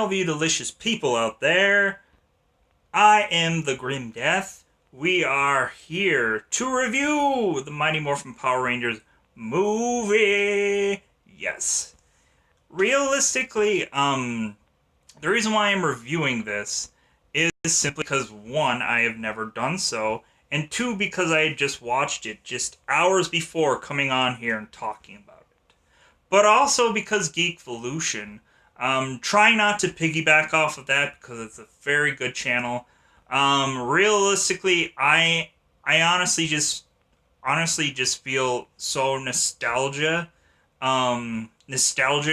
all of you delicious people out there. I am the Grim Death. We are here to review the Mighty Morphin Power Rangers movie. Yes. Realistically, the reason why I'm reviewing this is simply because, one, I have never done so, and two, because I had just watched it just hours before coming on here and talking about it. But also because Geekvolution. Try not to piggyback off of that because it's a very good channel. Realistically, I honestly just feel so nostalgic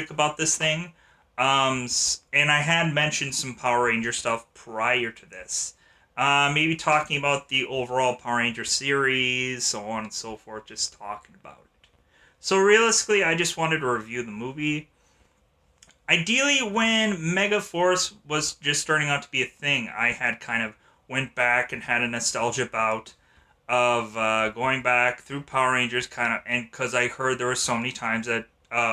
about this thing. And I had mentioned some Power Ranger stuff prior to this. Maybe talking about the overall Power Ranger series, so on and so forth, just talking about it. So realistically, I just wanted to review the movie. Ideally, when Megaforce was just starting out to be a thing, I had kind of went back and had a nostalgia bout of going back through Power Rangers, kind of, and because I heard there were so many times that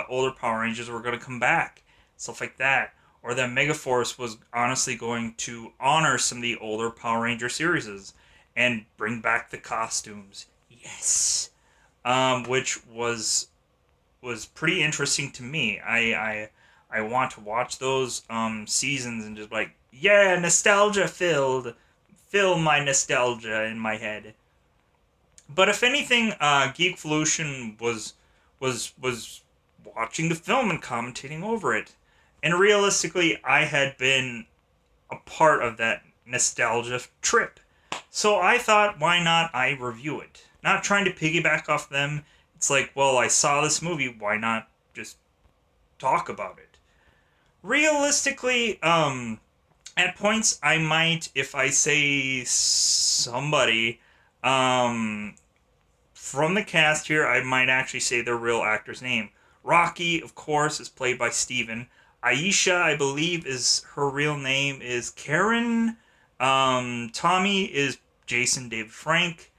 older Power Rangers were going to come back, stuff like that, or that Megaforce was honestly going to honor some of the older Power Ranger series and bring back the costumes. Yes, which was pretty interesting to me. I want to watch those seasons and just like, yeah, nostalgia fill my nostalgia in my head. But if anything, Geekvolution was watching the film and commentating over it, and realistically, I had been a part of that nostalgia trip. So I thought, why not I review it? Not trying to piggyback off them. It's like, well, I saw this movie, why not just talk about it? Realistically, at points I might, if I say somebody, from the cast here, I might actually say their real actor's name. Rocky, of course, is played by Steven. Aisha, I believe, is her real name is Karen. Tommy is Jason David Frank.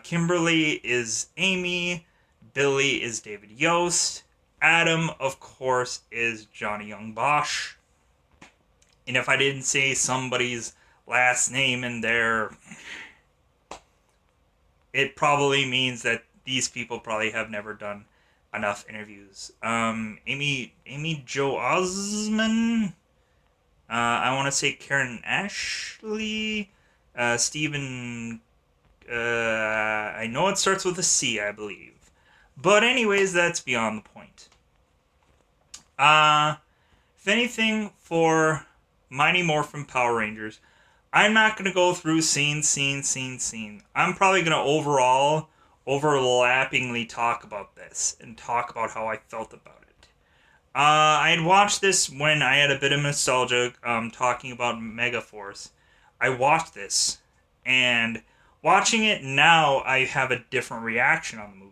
Kimberly is Amy. Billy is David Yost. Adam, of course, is Johnny Young Bosch. And if I didn't say somebody's last name in there, it probably means that these people probably have never done enough interviews. Amy Jo Osman. I want to say Karen Ashley. Stephen. I know it starts with a C, I believe. But anyways, that's beyond the point. If anything, for Mighty Morphin Power Rangers, I'm not going to go through scene. I'm probably going to overlappingly talk about this and talk about how I felt about it. I had watched this when I had a bit of nostalgia, talking about Megaforce. I watched this, and watching it now, I have a different reaction on the movie.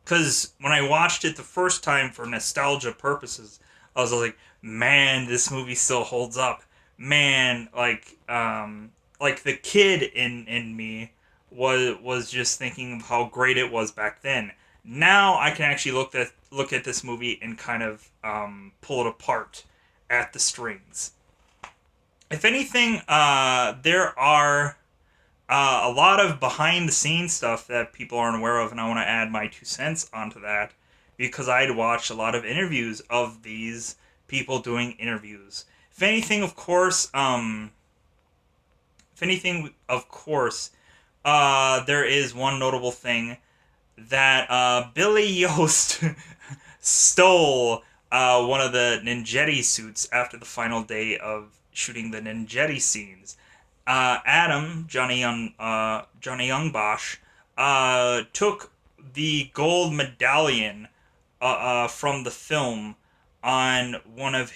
Because when I watched it the first time for nostalgia purposes, I was like, man, this movie still holds up. Man, like the kid in me was just thinking of how great it was back then. Now I can actually look at this movie and kind of pull it apart at the strings. If anything, there are a lot of behind the scenes stuff that people aren't aware of, and I want to add my 2 cents onto that because I'd watched a lot of interviews of these people doing interviews. If anything, of course, there is one notable thing that Billy Yost stole one of the Ninjetti suits after the final day of shooting the Ninjetti scenes. Adam, Johnny Young Bosch, took the gold medallion from the film on one of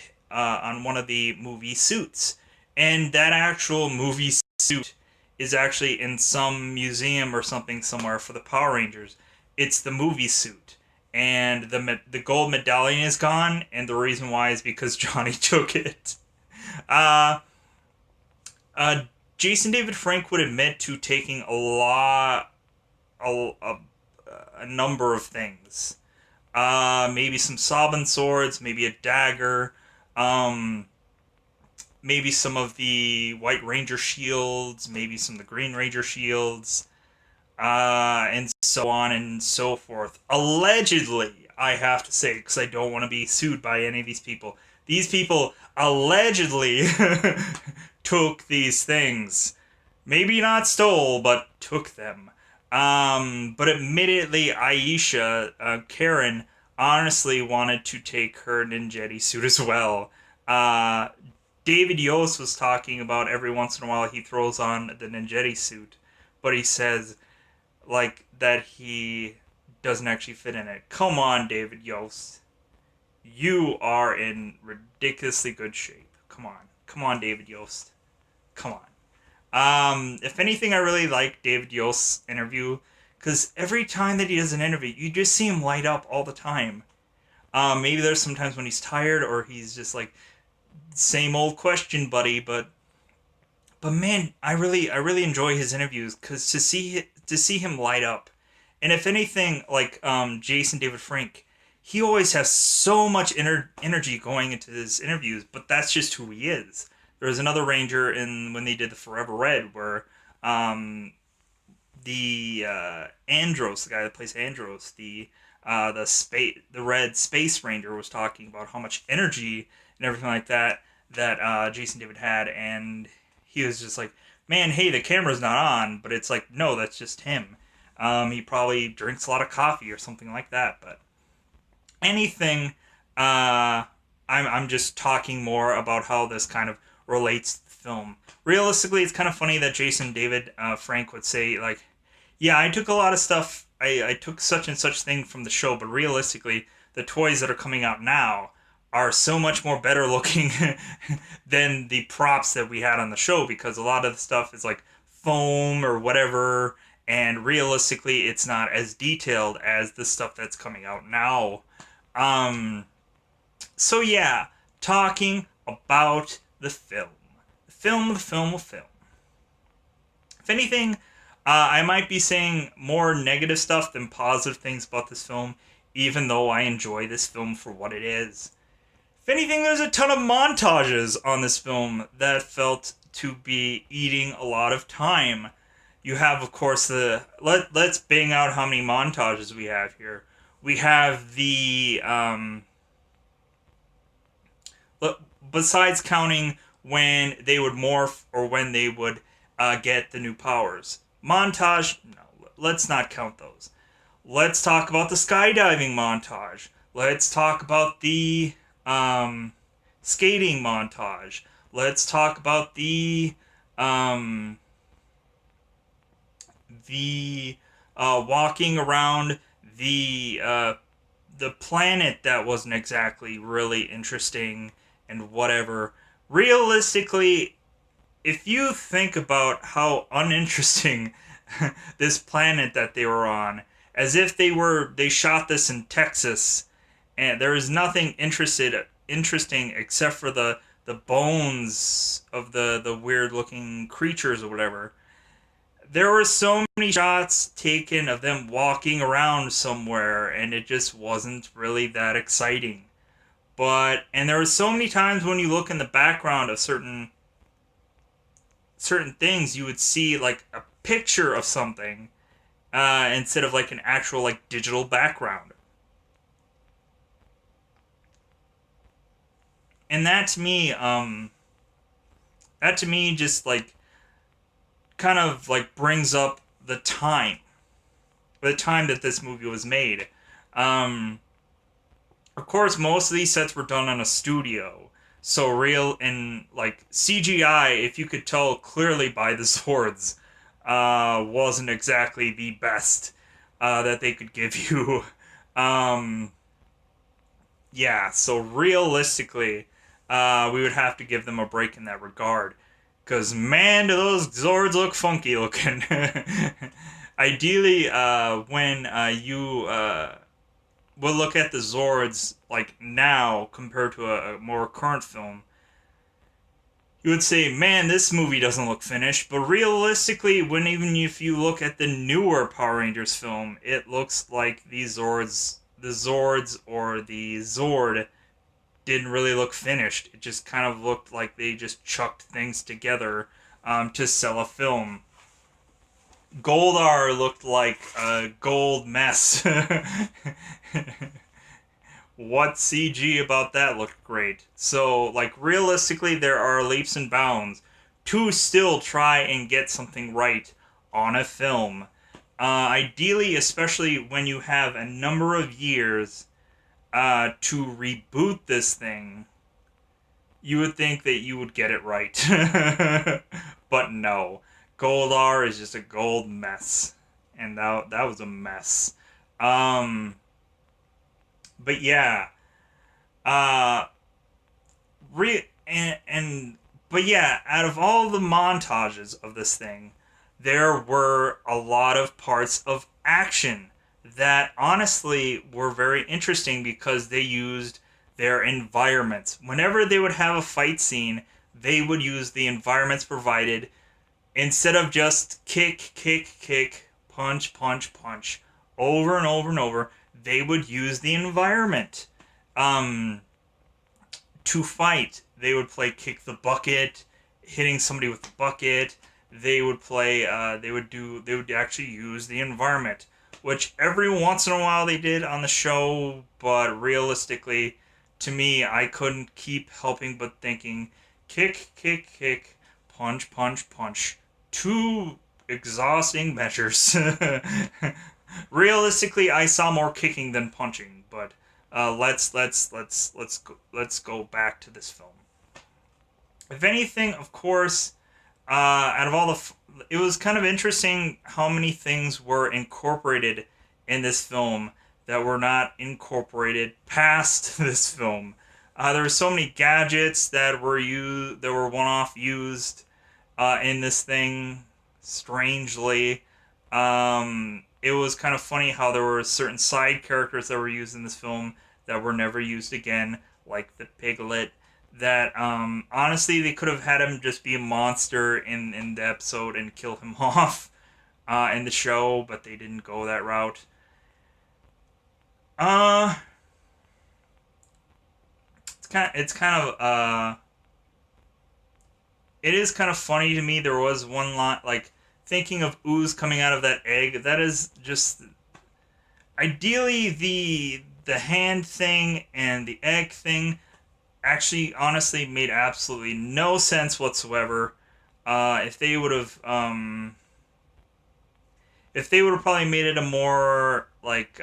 the movie suits, and that actual movie suit is actually in some museum or something somewhere for the Power Rangers. It's the movie suit, and the gold medallion is gone, and the reason why is because Johnny took it. Jason David Frank would admit to taking a number of things. Maybe some Sabin swords, maybe a dagger, um, maybe some of the White Ranger shields, maybe some of the Green Ranger shields, and so on and so forth. Allegedly, I have to say, because I don't want to be sued by any of these people. These people allegedly took these things. Maybe not stole, but took them. But admittedly, Aisha, Karen, honestly wanted to take her ninjetti suit as well. Uh, David Yost was talking about every once in a while he throws on the ninjetti suit, but he says like that he doesn't actually fit in it. Come on, David Yost. You are in ridiculously good shape. Come on. Come on, David Yost. Come on. If anything, I really like David Yost's interview because every time that he does an interview, you just see him light up all the time. Maybe there's sometimes when he's tired or he's just like same old question, buddy. But man, I really enjoy his interviews because to see him light up, and if anything, like Jason David Frank, he always has so much energy going into his interviews. But that's just who he is. There was another Ranger in when they did the Forever Red where um, the Andros, the guy that plays Andros, the Red Space Ranger was talking about how much energy and everything like that Jason David had, and he was just like, "Man, hey, the camera's not on," but it's like, no, that's just him. He probably drinks a lot of coffee or something like that, but anything. I'm just talking more about how this kind of relates to the film. Realistically, it's kind of funny that Jason David Frank would say like, "Yeah, I took a lot of stuff. I took such and such thing from the show, but realistically, the toys that are coming out now are so much more better looking than the props that we had on the show because a lot of the stuff is like foam or whatever, and realistically, it's not as detailed as the stuff that's coming out now." Um, so yeah, talking about the film. If anything, I might be saying more negative stuff than positive things about this film, even though I enjoy this film for what it is. If anything, there's a ton of montages on this film that felt to be eating a lot of time. You have, of course, let's bang out how many montages we have here. We have besides counting when they would morph or when they would get the new powers. Montage, no, let's not count those. Let's talk about the skydiving montage. Let's talk about the skating montage. Let's talk about um, the walking around the planet that wasn't exactly really interesting and whatever. Realistically, if you think about how uninteresting this planet that they were on, as if they shot this in Texas, and there is nothing interesting except for the bones of the weird looking creatures or whatever. There were so many shots taken of them walking around somewhere, and it just wasn't really that exciting. And there were so many times when you look in the background of certain things, you would see like a picture of something instead of like an actual like digital background. And that to me just like kind of like brings up the time that this movie was made. Um, of course, most of these sets were done on a studio, so real and like CGI, if you could tell clearly by the swords, wasn't exactly the best that they could give you. Um, yeah, so realistically, we would have to give them a break in that regard. Because, man, do those Zords look funky looking. Ideally, when you will look at the Zords, like, now, compared to a more current film, you would say, man, this movie doesn't look finished. But realistically, even if you look at the newer Power Rangers film, it looks like these Zords, Zords or the Zord didn't really look finished. It just kind of looked like they just chucked things together to sell a film. Goldar looked like a gold mess. What CG about that looked great. So, like, realistically, there are leaps and bounds to still try and get something right on a film. Ideally, especially when you have a number of years to reboot this thing, you would think that you would get it right. But no. Goldar is just a gold mess. And that was a mess. Um, but yeah. Uh, but yeah, out of all the montages of this thing, there were a lot of parts of action that honestly were very interesting because they used their environments. Whenever they would have a fight scene, they would use the environments provided instead of just kick, kick, kick, punch, punch, punch over and over and over. They would use the environment. Um, to fight, they would play kick the bucket, hitting somebody with the bucket. They would play. They would actually use the environment, which every once in a while they did on the show. But realistically, to me, I couldn't keep helping but thinking, kick, kick, kick, punch, punch, punch. Two exhausting measures. Realistically, I saw more kicking than punching, but let's go back to this film. If anything, of course, out of all it was kind of interesting how many things were incorporated in this film that were not incorporated past this film. There were so many gadgets that were one-off used in this thing. Strangely, it was kind of funny how there were certain side characters that were used in this film that were never used again, like the piglet. That honestly, they could have had him just be a monster in the episode and kill him off in the show, but they didn't go that route. Uh, it is kind of funny to me. There was one line like thinking of ooze coming out of that egg. That is just ideally the hand thing and the egg thing actually honestly made absolutely no sense whatsoever. If they would have probably made it a more like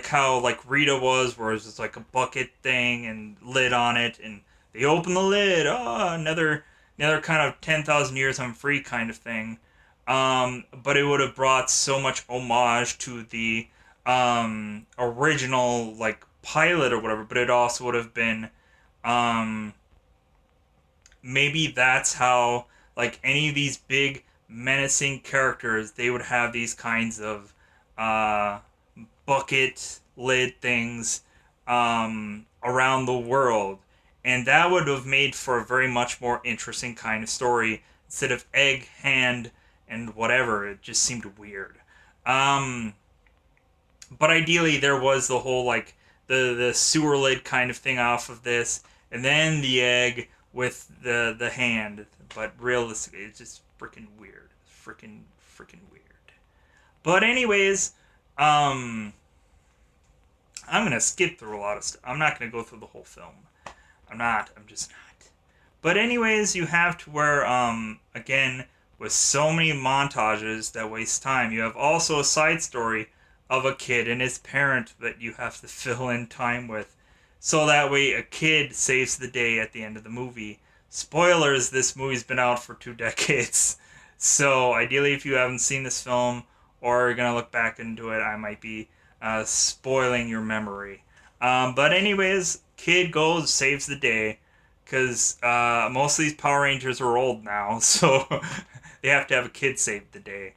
how like Rita was, where it's just like a bucket thing and lid on it, and they open the lid. Oh, another kind of 10,000 years I'm free kind of thing. But it would have brought so much homage to the original like pilot or whatever. But it also would have been um, maybe that's how like any of these big menacing characters they would have these kinds of uh, bucket lid things around the world, and that would have made for a very much more interesting kind of story instead of egg, hand, and whatever. It just seemed weird. Um, but ideally, there was the whole like the sewer lid kind of thing off of this, and then the egg with the hand. But realistically, it's just freaking weird. Freaking weird. But anyways, um, I'm gonna skip through a lot of stuff. I'm not gonna go through the whole film. I'm not. I'm just not. But anyways, you have to where again with so many montages that waste time. You have also a side story of a kid and his parent that you have to fill in time with. So that way a kid saves the day at the end of the movie. Spoilers, this movie's been out for 2 decades. So ideally if you haven't seen this film or are gonna look back into it, I might be spoiling your memory. But anyways, kid goes, saves the day, because most of these Power Rangers are old now, so they have to have a kid save the day.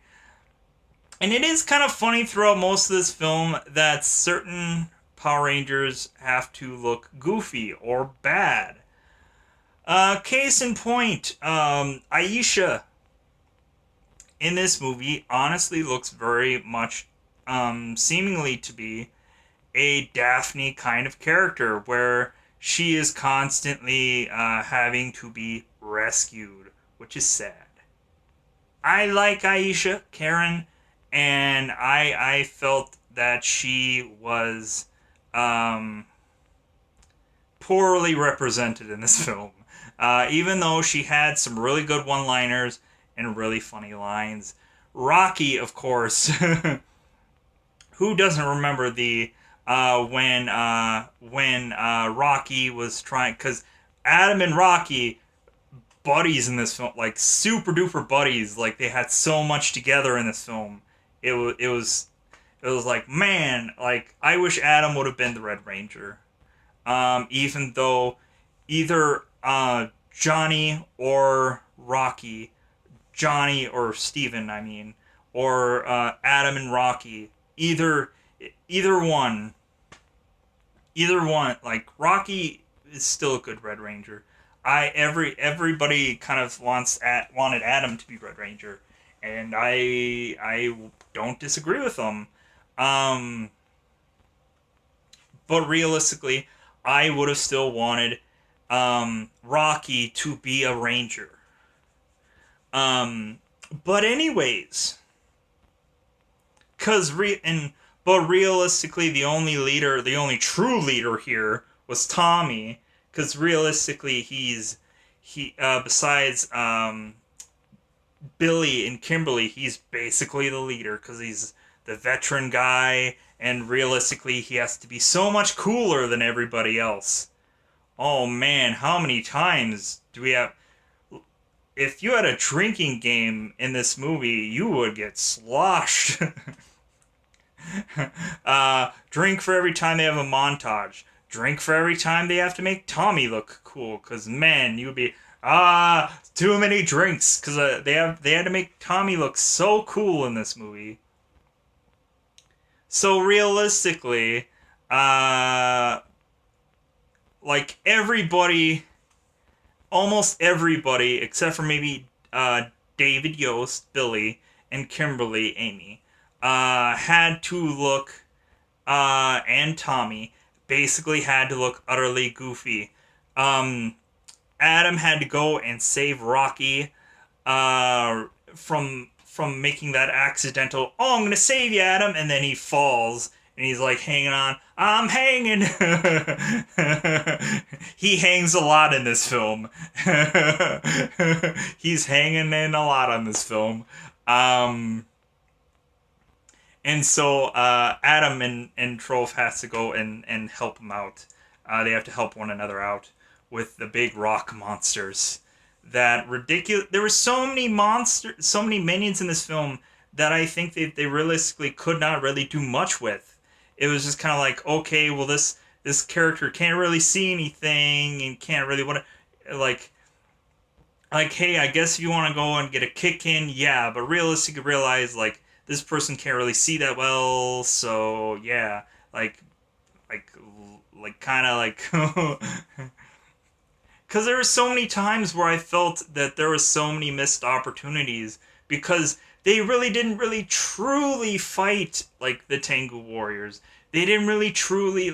And it is kind of funny throughout most of this film that certain Power Rangers have to look goofy or bad. Case in point, Aisha in this movie honestly looks very much seemingly to be a Daphne kind of character where she is constantly having to be rescued, which is sad. I like Aisha, Karen, and I felt that she was um, poorly represented in this film. Even though she had some really good one liners and really funny lines. Rocky, of course, who doesn't remember the when Rocky was trying, because Adam and Rocky buddies in this film, like super duper buddies, like they had so much together in this film. It was like, man, like I wish Adam would have been the Red Ranger. Even though either Johnny or Rocky, Johnny or Steven, I mean, or Adam and Rocky, either one, like Rocky is still a good Red Ranger. Everybody kind of wanted Adam to be Red Ranger, and I don't disagree with them. Um, but realistically, I would have still wanted Rocky to be a Ranger. Um, but anyways, cause re and but realistically, the only true leader here was Tommy. Cause realistically, he besides Billy and Kimberly, he's basically the leader because he's the veteran guy, and realistically, he has to be so much cooler than everybody else. Oh man, how many times do we have? If you had a drinking game in this movie, you would get sloshed. Drink for every time they have a montage. Drink for every time they have to make Tommy look cool. Cause man, you would be too many drinks. Cause they had to make Tommy look so cool in this movie. So realistically, like everybody, almost everybody except for maybe David Yost, Billy, and Kimberly, Amy, had to look, and Tommy basically had to look utterly goofy. Adam had to go and save Rocky from making that accidental, oh, I'm gonna save you, Adam, and then he falls and he's like hanging on. I'm hanging. He hangs a lot in this film. He's hanging in a lot on this film. And so Adam and Trove has to go and help him out. They have to help one another out with the big rock monsters. That ridiculous. There were so many minions in this film that I think they realistically could not really do much with. It was just kind of like, okay, well this character can't really see anything and can't really want to like hey, I guess if you want to go and get a kick in, yeah, but realistically realize like this person can't really see that well, so yeah, like kind of like because there were so many times where I felt that there were so many missed opportunities because they really didn't really truly fight like the Tengu Warriors. They didn't really truly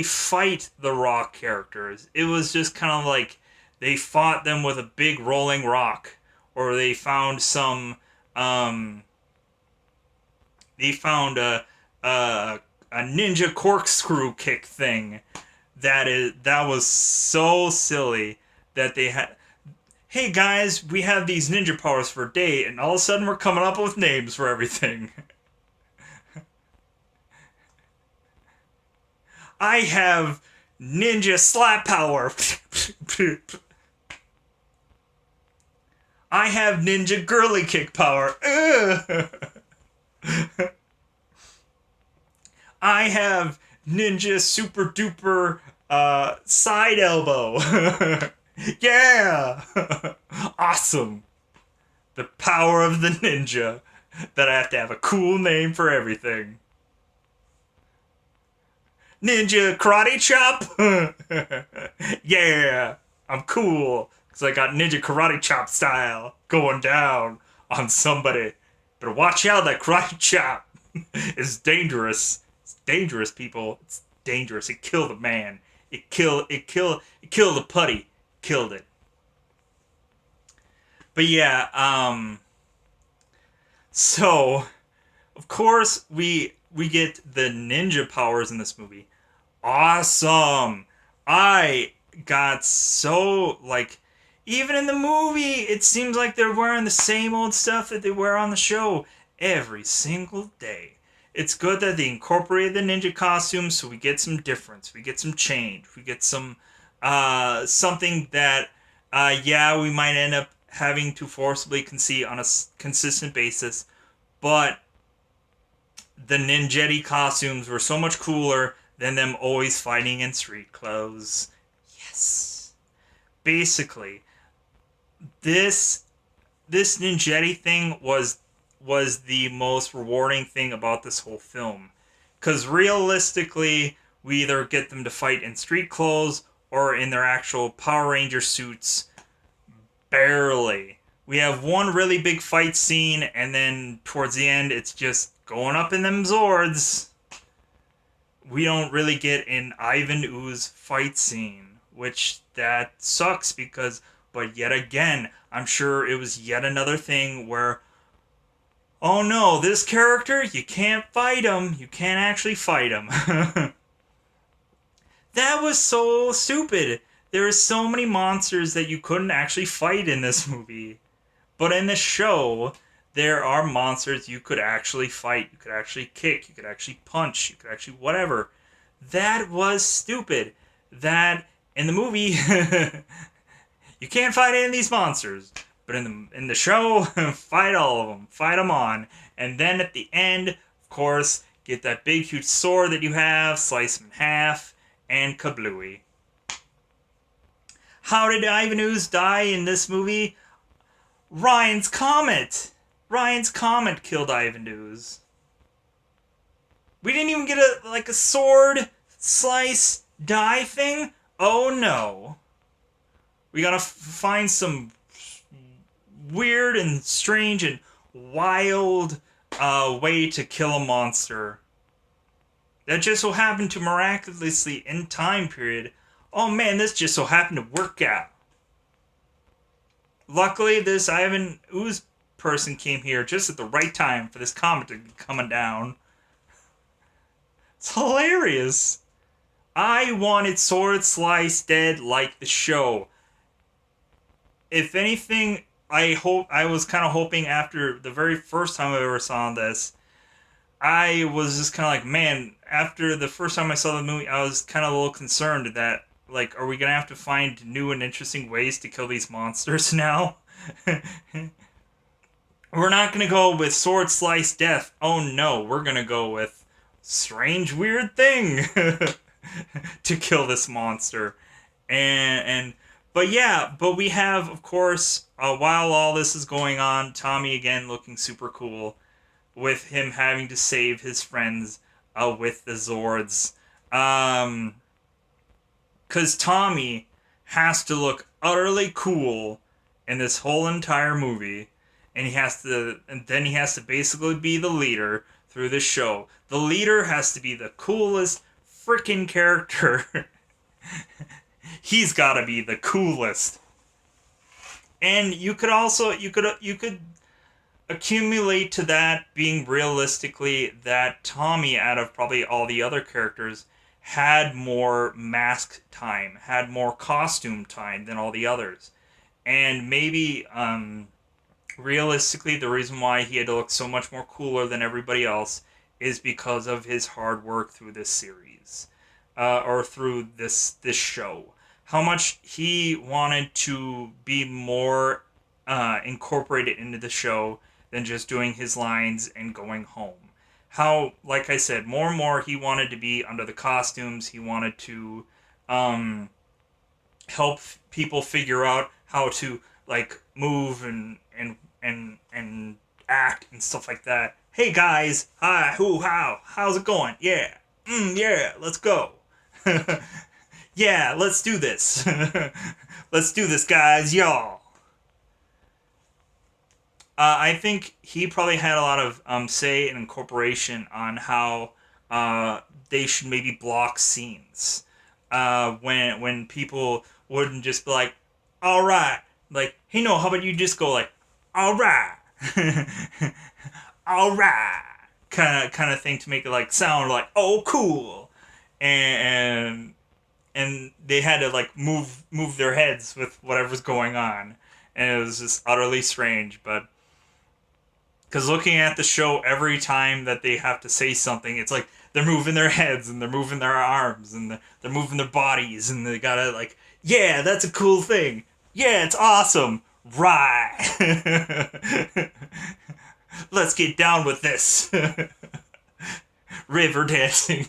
fight the rock characters. It was just kind of like they fought them with a big rolling rock, or they found they found a ninja corkscrew kick thing that was so silly that they had. Hey guys, we have these ninja powers for a day, and all of a sudden we're coming up with names for everything. I have ninja slap power. I have ninja girly kick power. I have ninja super duper side elbow. Yeah! Awesome. The power of the ninja. That I have to have a cool name for everything. Ninja karate chop? Yeah! I'm cool. Because I got ninja karate chop style going down on somebody. Better watch out, that karate chop is dangerous. It's dangerous, people. It's dangerous. It killed a man. It killed the putty. Killed it. But yeah, so of course we get the ninja powers in this movie. Awesome. I got so like even in the movie it seems like they're wearing the same old stuff that they wear on the show every single day. It's good that they incorporated the ninja costumes so we get some difference. We get some change. We get some something that yeah, we might end up having to forcibly concede on a consistent basis, but the ninjetti costumes were so much cooler than them always fighting in street clothes. Yes. Basically, this this ninjetti thing was the most rewarding thing about this whole film. Cuz realistically, we either get them to fight in street clothes or in their actual Power Ranger suits. Barely. We have one really big fight scene, and then towards the end, it's just going up in them Zords. We don't really get an Ivan Ooze fight scene, which that sucks because, but yet again, I'm sure it was yet another thing where, oh no, this character, you can't fight him. You can't actually fight him. That was so stupid. There are so many monsters that you couldn't actually fight in this movie. But in the show, there are monsters you could actually fight. You could actually kick. You could actually punch. You could actually whatever. That was stupid. That in the movie, you can't fight any of these monsters. But in the show, fight all of them. Fight them on. And then at the end, of course, get that big huge sword that you have, slice them in half, and kablooey. How did Ivan Ooze die in this movie? Ryan's Comet! Ryan's Comet killed Ivan Ooze. We didn't even get a sword slice die thing? Oh no. We gotta find some weird and strange and wild way to kill a monster. That just so happened to miraculously in time period. Oh man, this just so happened to work out. Luckily, this Ivan Ooze person came here just at the right time for this comet to be coming down. It's hilarious. I wanted Sword Slice dead like the show. If anything, I was kind of hoping after the very first time I ever saw this, I was just kind of like, man, after the first time I saw the movie, I was kind of a little concerned that, like, are we going to have to find new and interesting ways to kill these monsters now? We're not going to go with sword slice death. Oh no, we're going to go with strange weird thing to kill this monster. But yeah, but we have, of course, while all this is going on, Tommy again looking super cool with him having to save his friends with the Zords. Because Tommy has to look utterly cool in this whole entire movie, and then he has to basically be the leader through the show. The leader has to be the coolest freaking character. He's got to be the coolest. And you could accumulate to that being realistically that Tommy, out of probably all the other characters, had more mask time, had more costume time than all the others. And maybe, realistically, the reason why he had to look so much more cooler than everybody else is because of his hard work through this series. Or through this show. How much he wanted to be more incorporated into the show than just doing his lines and going home. How, like I said, more and more he wanted to be under the costumes. He wanted to help people figure out how to like move and act and stuff like that. Hey guys, hi, who, how, how's it going? Yeah, yeah, let's go. Yeah, let's do this. Let's do this, guys, y'all. I think he probably had a lot of say and incorporation on how they should maybe block scenes. When people wouldn't just be like, "All right," like, "Hey, no, how about you just go like, all right, all right," kind of thing to make it like sound like, "Oh, cool," and and they had to like move their heads with whatever's going on, and it was just utterly strange, but because looking at the show every time that they have to say something, it's like they're moving their heads and they're moving their arms and they're moving their bodies and they gotta like, yeah, that's a cool thing. Yeah, it's awesome. Right. Let's get down with this. River dancing.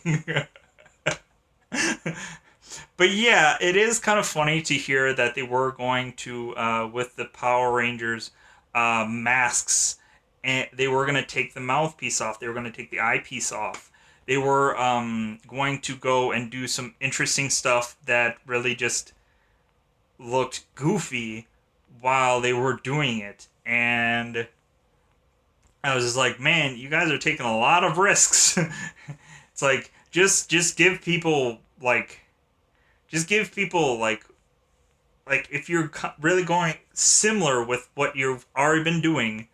But yeah, it is kind of funny to hear that they were going to, with the Power Rangers masks, and they were going to take the mouthpiece off. They were going to take the eyepiece off. They were going to go and do some interesting stuff that really just looked goofy while they were doing it. And I was just like, man, you guys are taking a lot of risks. It's like just give people like just give people like if you're really going similar with what you've already been doing,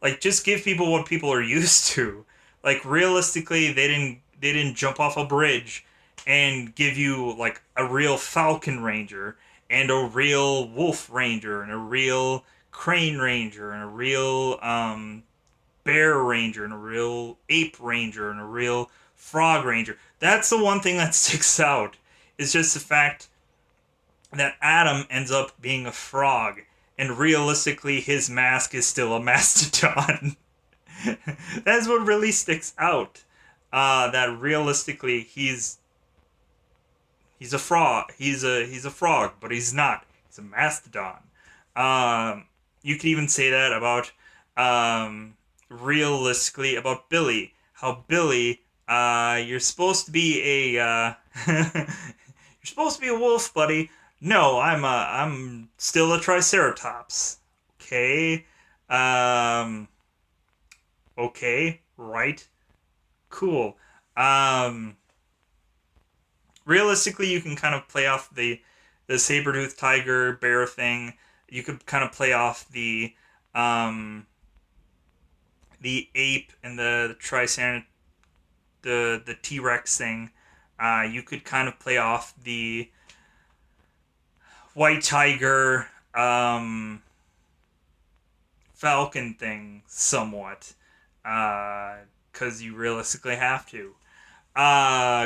like just give people what people are used to. Like realistically, they didn't jump off a bridge and give you like a real Falcon Ranger and a real Wolf Ranger and a real Crane Ranger and a real Bear Ranger and a real Ape Ranger and a real Frog Ranger. That's the one thing that sticks out. Is just the fact that Adam ends up being a frog, and realistically, his mask is still a mastodon. That's what really sticks out. That realistically, he's a frog. He's a frog, but he's not. He's a mastodon. You could even say that about realistically about Billy. How Billy, you're supposed to be a you're supposed to be a wolf, buddy. No, I'm still a triceratops. Okay. Um okay, right. Cool. Um Realistically, you can kind of play off the saber-toothed tiger bear thing. You could kind of play off um the ape and the triceratops, the T-Rex thing. You could kind of play off the white tiger falcon thing somewhat, because you realistically have to.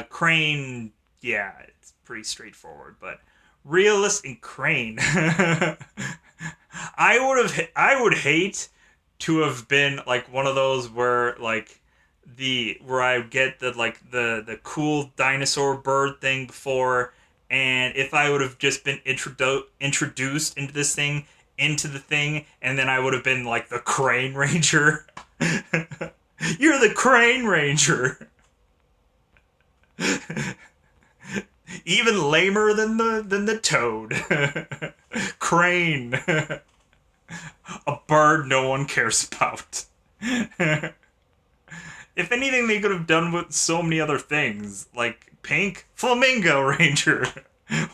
Crane, yeah, it's pretty straightforward, but realistic Crane. I would hate to have been like one of those where like the where I get the cool dinosaur bird thing before, and if I would have just been introduced into this thing into the thing, and then I would have been like the Crane Ranger. You're the Crane Ranger. Even lamer than the toad. Crane. A bird no one cares about. If anything, they could have done with so many other things, like Pink Flamingo Ranger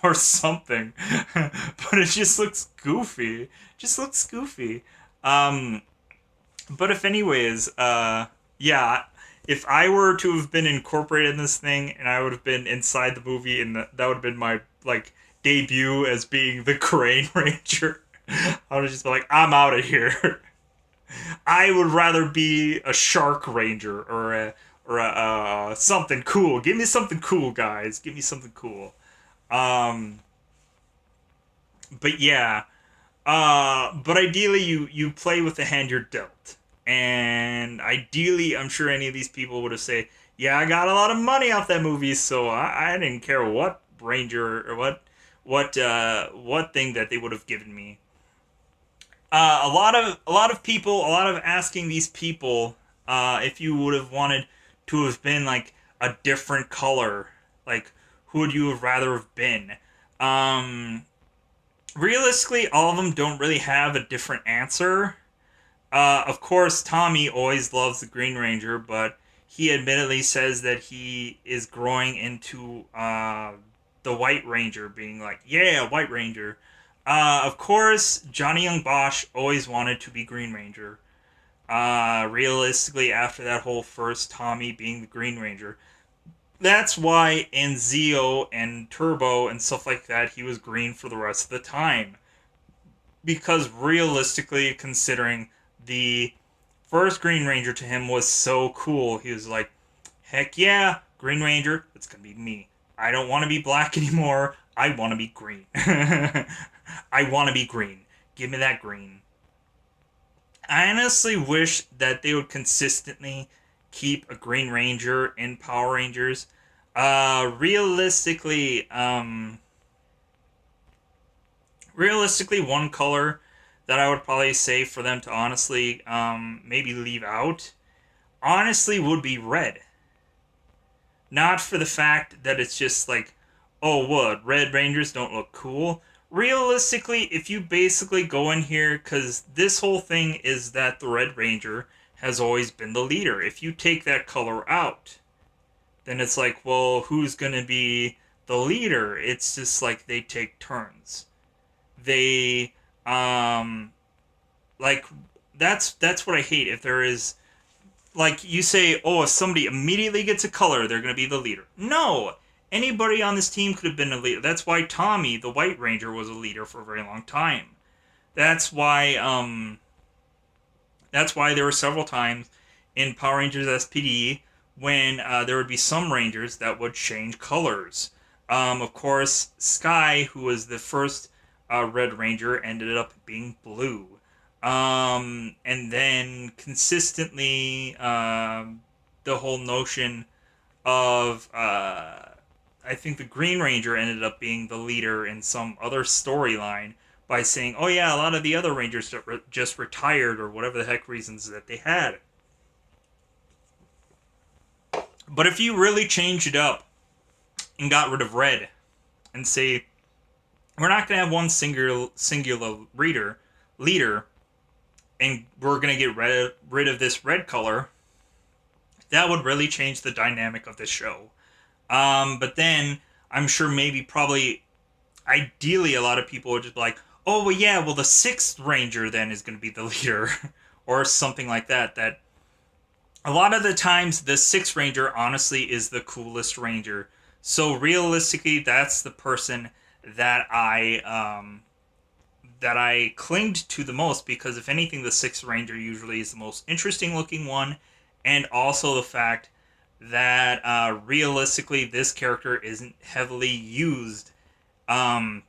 or something. But it just looks goofy. Just looks goofy. Um, but if anyways, yeah, if I were to have been incorporated in this thing and I would have been inside the movie and that would have been my like debut as being the Crane Ranger, I would have just been like, I'm out of here. I would rather be a Shark Ranger or a something cool. Give me something cool, guys. Give me something cool. Um, but yeah. But ideally, you play with the hand you're dealt, and ideally, I'm sure any of these people would have said, "Yeah, I got a lot of money off that movie, so I didn't care what Ranger or what thing that they would have given me." A lot of people, a lot of asking these people if you would have wanted to have been like a different color, like who would you have rather have been? Um, Realistically, all of them don't really have a different answer. Of course, Tommy always loves the Green Ranger, but he admittedly says that he is growing into the White Ranger, being like, yeah, White Ranger. Of course, Johnny Young Bosch always wanted to be Green Ranger. Realistically, after that whole first Tommy being the Green Ranger, that's why in Zeo and Turbo and stuff like that, he was green for the rest of the time. Because realistically, considering the first Green Ranger to him was so cool, he was like, heck yeah, Green Ranger, it's gonna be me. I don't want to be black anymore. I want to be green. I want to be green. Give me that green. I honestly wish that they would consistently keep a Green Ranger in Power Rangers. Realistically, one color that I would probably say for them to honestly maybe leave out honestly would be red. Not for the fact that it's just like, oh, what, Red Rangers don't look cool. Realistically, if you basically go in here, because this whole thing is that the Red Ranger has always been the leader. If you take that color out, then it's like, well, who's going to be the leader? It's just like they take turns. They, like, that's what I hate. If there is, like, you say, oh, if somebody immediately gets a color, they're going to be the leader. No! Anybody on this team could have been a leader. That's why Tommy, the White Ranger, was a leader for a very long time. That's why, there were several times in Power Rangers SPD when there would be some Rangers that would change colors. Of course, Sky, who was the first Red Ranger, ended up being blue. And then consistently, the whole notion of, I think the Green Ranger ended up being the leader in some other storyline by saying, oh yeah, a lot of the other Rangers just retired or whatever the heck reasons that they had. But if you really changed it up and got rid of red and say, we're not going to have one singular leader, and we're going to get rid of this red color, that would really change the dynamic of this show. But then, I'm sure probably, ideally, a lot of people would just be like, oh, well, yeah, well, the sixth Ranger then is going to be the leader, or something like that. That a lot of the times, the sixth Ranger, honestly, is the coolest Ranger. So, realistically, that's the person that I clinged to the most, because if anything, the sixth Ranger usually is the most interesting looking one, and also the fact that realistically this character isn't heavily used often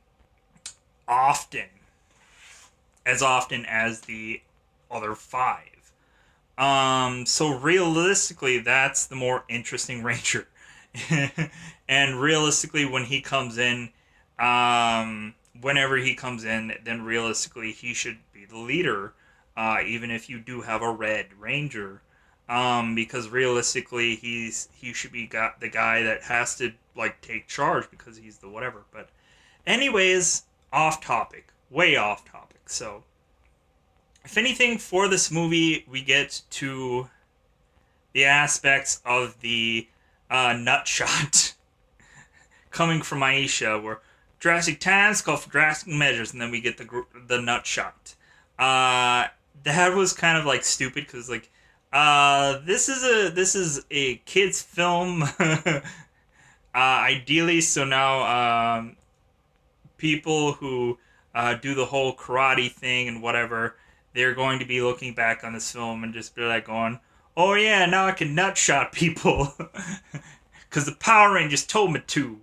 as the other five. So realistically, that's the more interesting Ranger. And realistically, when he comes in, whenever he comes in, then realistically he should be the leader, even if you do have a Red Ranger. Because realistically, he should be the guy that has to like take charge because he's the whatever. But anyways, off topic, way off topic. So, if anything, for this movie, we get to the aspects of the nut shot coming from Aisha, where drastic times call for drastic measures, and then we get the nut shot. That was kind of like stupid because like. This is a kids film, ideally. So now, people who do the whole karate thing and whatever, they're going to be looking back on this film and just be like going, "Oh yeah, now I can nutshot people," because the Power Rangers told me to.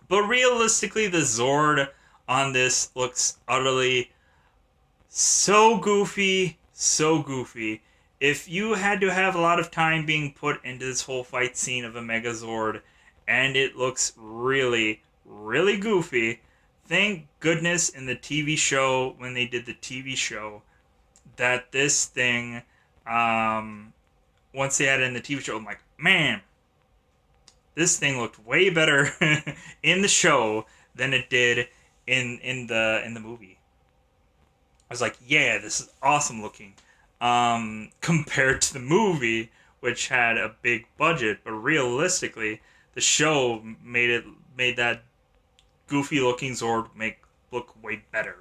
But realistically, the Zord on this looks utterly so goofy, so goofy. If you had to have a lot of time being put into this whole fight scene of a Megazord, and it looks really, really goofy, thank goodness in the TV show, when they did the TV show, that this thing, once they had it in the TV show, I'm like, man, this thing looked way better in the show than it did in the movie. I was like, yeah, this is awesome looking. Compared to the movie, which had a big budget, but realistically, the show made that goofy looking Zord make look way better.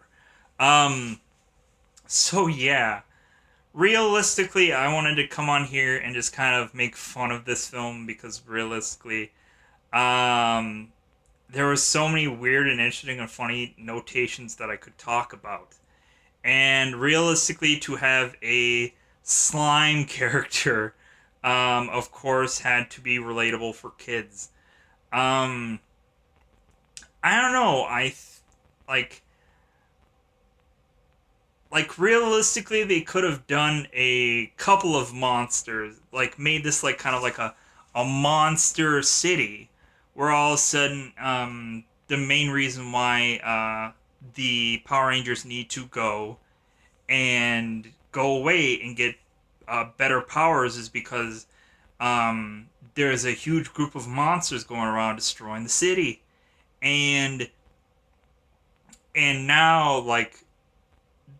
Um, so yeah, realistically, I wanted to come on here and just kind of make fun of this film because realistically, um, there were so many weird and interesting and funny notations that I could talk about. And realistically, to have a slime character, of course, had to be relatable for kids. Um, I don't know. Like like realistically, they could have done a couple of monsters, like made this like kind of like a monster city, where all of a sudden, the main reason why the Power Rangers need to go and go away and get better powers is because there's a huge group of monsters going around destroying the city, and now like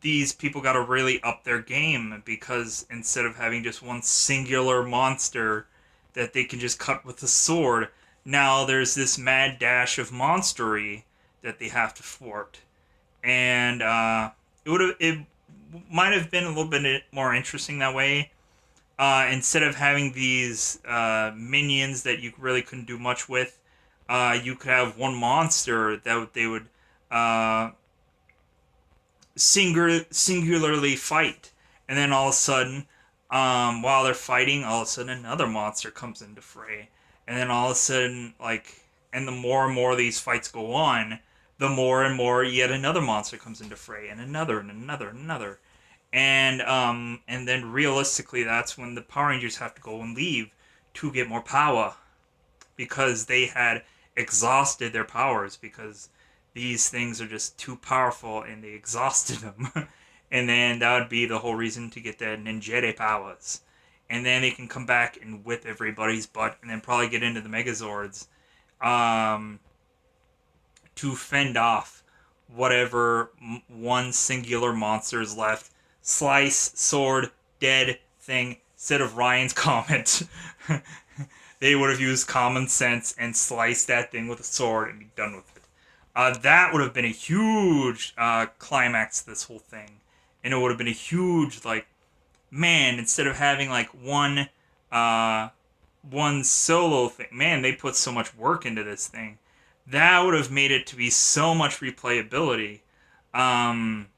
these people got to really up their game because instead of having just one singular monster that they can just cut with a sword, now there's this mad dash of monstery that they have to thwart, and it might have been a little bit more interesting that way. Instead of having these minions that you really couldn't do much with, you could have one monster that they would uh, singularly fight, and then all of a sudden, while they're fighting, all of a sudden another monster comes into fray, and then all of a sudden, like, and the more and more these fights go on, the more and more yet another monster comes into fray, and another and another and another, and then realistically, that's when the Power Rangers have to go and leave to get more power because they had exhausted their powers because these things are just too powerful and they exhausted them. And then that would be the whole reason to get the ninjere powers. And then they can come back and whip everybody's butt and then probably get into the Megazords um, to fend off whatever one singular monster is left. Slice, sword, dead thing. Instead of Ryan's comment, they would have used common sense and sliced that thing with a sword and be done with it. That would have been a huge climax to this whole thing, and it would have been a huge like, man. Instead of having like uh, one solo thing, man, they put so much work into this thing. That would have made it to be so much replayability, um,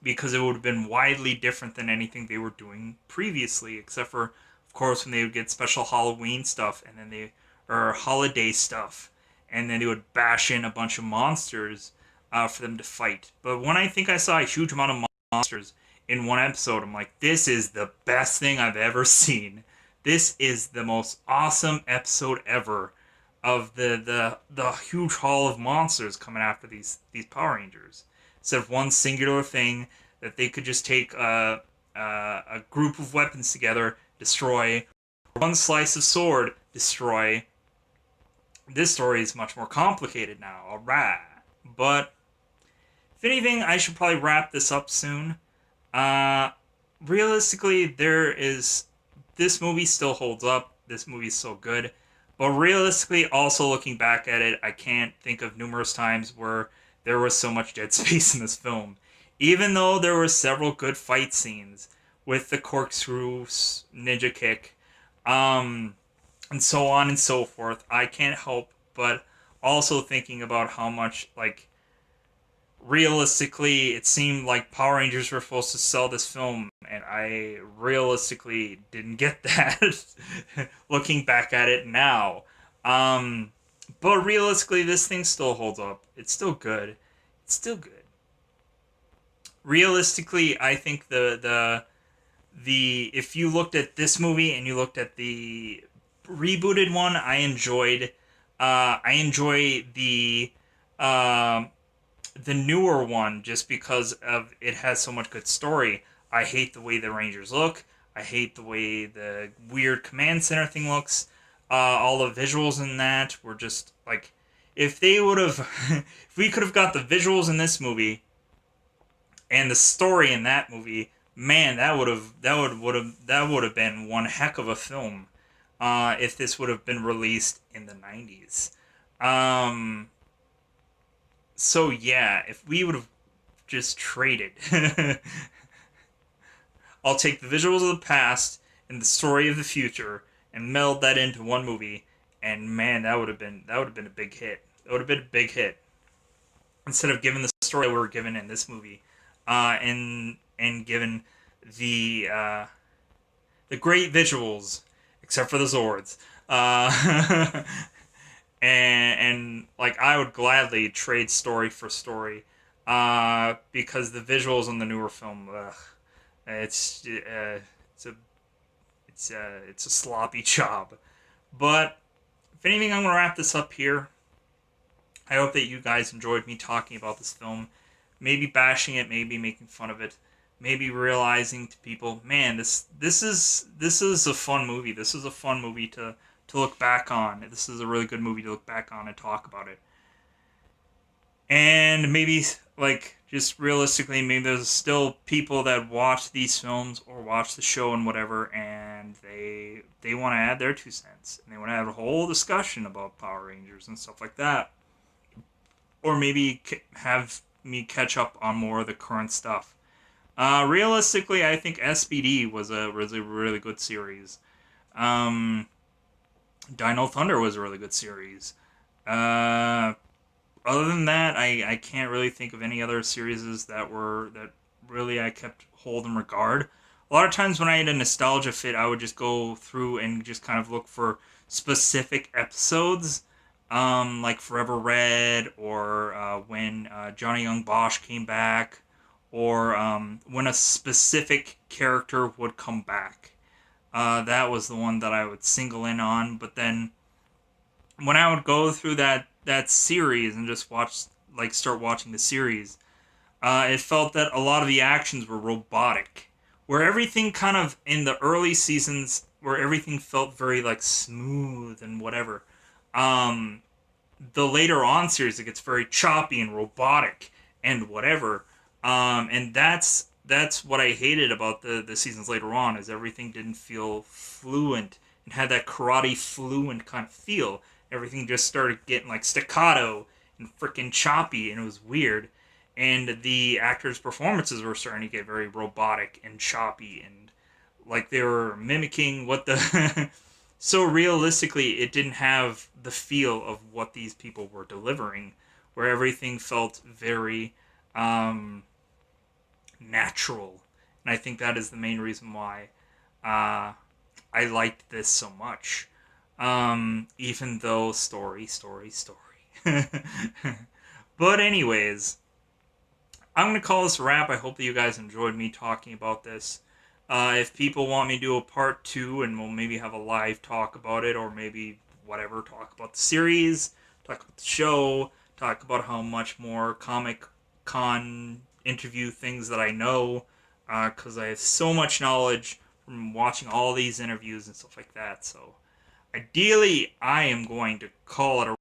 because it would have been widely different than anything they were doing previously, except for, of course, when they would get special Halloween stuff and then they or holiday stuff, and then they would bash in a bunch of monsters for them to fight. But when I think I saw a huge amount of monsters in one episode, I'm like, this is the best thing I've ever seen. This is the most awesome episode ever of the huge haul of monsters coming after these Power Rangers. Instead of one singular thing that they could just take a group of weapons together, destroy, one slice of sword, destroy. This story is much more complicated now, alright. But if anything, I should probably wrap this up soon. Uh, Realistically, this movie still holds up. This movie is so good. But realistically, also looking back at it, I can't think of numerous times where there was so much dead space in this film. Even though there were several good fight scenes with the corkscrew ninja kick, um, and so on and so forth, I can't help but also thinking about how much, like, realistically, it seemed like Power Rangers were supposed to sell this film, and I realistically didn't get that. Looking back at it now, but realistically, this thing still holds up. It's still good. It's still good. Realistically, I think the if you looked at this movie and you looked at the rebooted one, I enjoyed. I enjoy um the newer one just because of it has so much good story. I hate the way the Rangers look. I hate the way the weird command center thing looks. All the visuals in that were just like, if they would have, if we could have got the visuals in this movie And the story in that movie, man, that would have been one heck of a film, if this would have been released in the '90s. Um, so yeah, if we would have just traded, I'll take the visuals of the past and the story of the future and meld that into one movie, and man, that would have been a big hit. That would have been a big hit instead of giving the story we were given in this movie, and given the the great visuals, except for the Zords. Uh, and like I would gladly trade story for story, because the visuals in the newer film, it's it's a it's a sloppy job. But if anything, I'm gonna wrap this up here. I hope that you guys enjoyed me talking about this film, maybe bashing it, maybe making fun of it, maybe realizing to people, man, this is a fun movie. This is a fun movie to look back on. This is a really good movie to look back on and talk about it. And maybe, like, just realistically, maybe there's still people that watch these films or watch the show and whatever, and they want to add their 2 cents and they want to have a whole discussion about Power Rangers and stuff like that, or maybe have me catch up on more of the current stuff. Realistically, I think SBD was a really good series. Um, Dino Thunder was a really good series. Uh, Other than that, I can't really think of any other series that really I kept hold in regard. A lot of times when I had a nostalgia fit, I would just go through and just kind of look for specific episodes, like Forever Red, or when Johnny Young Bosch came back, or when a specific character would come back. That was the one that I would single in on. But then when I would go through that series and just start watching the series, it felt that a lot of the actions were robotic, where everything kind of in the early seasons, where everything felt very like smooth and whatever. Um, the later on series, it gets very choppy and robotic and whatever. And that's what I hated about the seasons later on, is everything didn't feel fluent and had that karate fluent kind of feel. Everything just started getting like staccato and freaking choppy, and it was weird. And the actors' performances were starting to get very robotic and choppy, and like they were mimicking what the so realistically it didn't have the feel of what these people were delivering, where everything felt very um, natural. And I think that is the main reason why uh, I liked this so much. Even though story. But anyways, I'm gonna call this a wrap. I hope that you guys enjoyed me talking about this. If people want me to do a part two, and we'll maybe have a live talk about it, or maybe whatever, talk about the series, talk about the show, talk about how much more Comic Con interview things that I know, because I have so much knowledge from watching all these interviews and stuff like that. So ideally, I am going to call it a